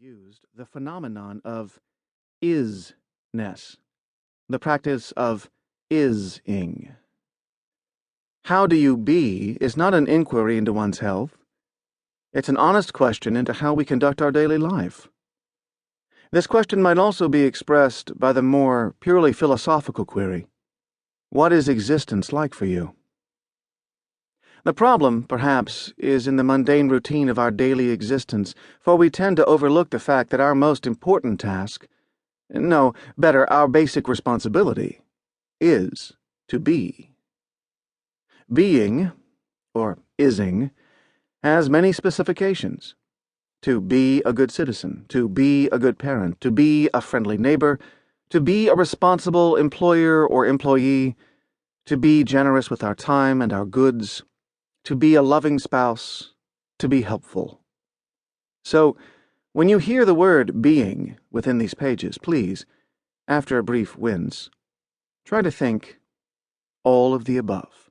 used the phenomenon of isness, the practice of is-ing. How do you be is not an inquiry into one's health. It's an honest question into how we conduct our daily life. This question might also be expressed by the more purely philosophical query: what is existence like for you? The problem, perhaps, is in the mundane routine of our daily existence, for we tend to overlook the fact that our most important task, no, better, our basic responsibility, is to be. Being, or ising, has many specifications. To be a good citizen, to be a good parent, to be a friendly neighbor, to be a responsible employer or employee, to be generous with our time and our goods, to be a loving spouse, to be helpful. So, when you hear the word being within these pages, please, after a brief wince, try to think all of the above.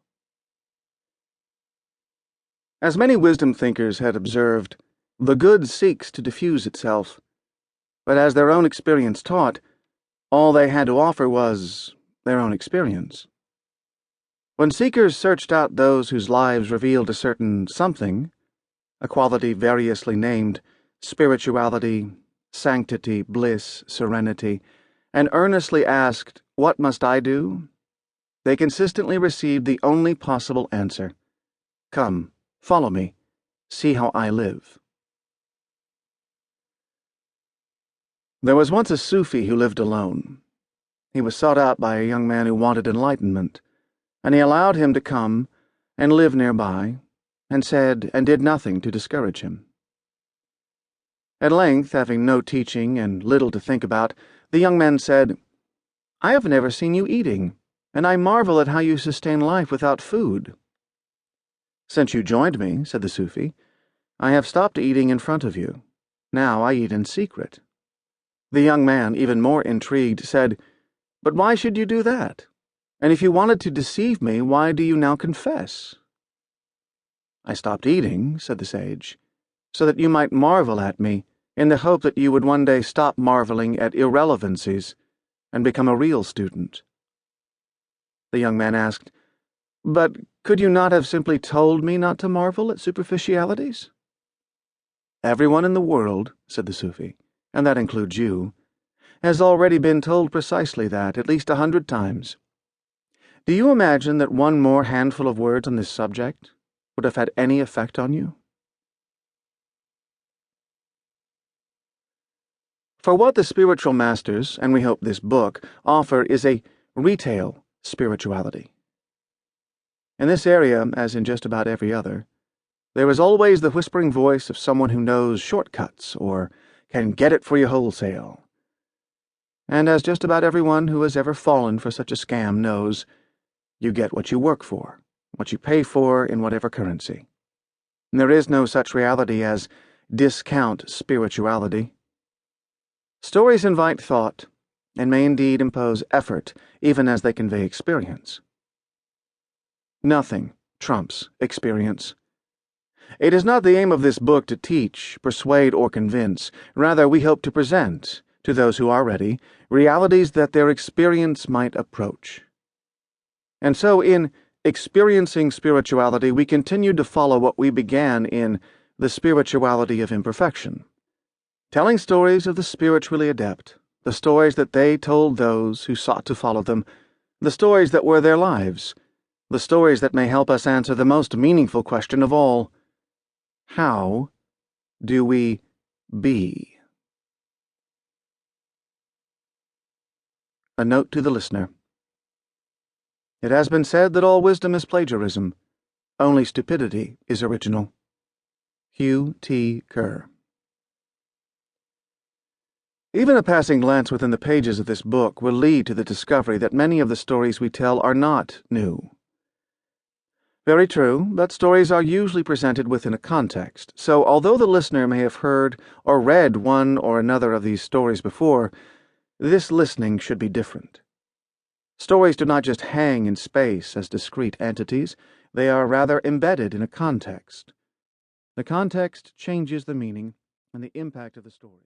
As many wisdom thinkers had observed, the good seeks to diffuse itself, but as their own experience taught, all they had to offer was their own experience. When seekers searched out those whose lives revealed a certain something, a quality variously named spirituality, sanctity, bliss, serenity, and earnestly asked, "What must I do?" they consistently received the only possible answer: "Come, follow me, see how I live." There was once a Sufi who lived alone. He was sought out by a young man who wanted enlightenment, and he allowed him to come and live nearby, and said and did nothing to discourage him. At length, having no teaching and little to think about, the young man said, "I have never seen you eating, and I marvel at how you sustain life without food." "Since you joined me," said the Sufi, "I have stopped eating in front of you. Now I eat in secret." The young man, even more intrigued, said, "But why should you do that? And if you wanted to deceive me, why do you now confess?" "I stopped eating," said the sage, "so that you might marvel at me, in the hope that you would one day stop marveling at irrelevancies and become a real student." The young man asked, "But could you not have simply told me not to marvel at superficialities?" "Everyone in the world," said the Sufi, "and that includes you, has already been told precisely that, at least 100 times. Do you imagine that one more handful of words on this subject would have had any effect on you?" For what the spiritual masters, and we hope this book, offer is a retail spirituality. In this area, as in just about every other, there is always the whispering voice of someone who knows shortcuts or can get it for you wholesale. And as just about everyone who has ever fallen for such a scam knows, you get what you work for, what you pay for in whatever currency. And there is no such reality as discount spirituality. Stories invite thought, and may indeed impose effort, even as they convey experience. Nothing trumps experience. It is not the aim of this book to teach, persuade, or convince. Rather, we hope to present, to those who are ready, realities that their experience might approach. And so, in Experiencing Spirituality, we continue to follow what we began in The Spirituality of Imperfection, telling stories of the spiritually adept, the stories that they told those who sought to follow them, the stories that were their lives, the stories that may help us answer the most meaningful question of all: how do we be? A note to the listener. It has been said that all wisdom is plagiarism. Only stupidity is original. Hugh T. Kerr. Even a passing glance within the pages of this book will lead to the discovery that many of the stories we tell are not new. Very true, but stories are usually presented within a context, so although the listener may have heard or read one or another of these stories before, this listening should be different. Stories do not just hang in space as discrete entities, they are rather embedded in a context. The context changes the meaning and the impact of the story.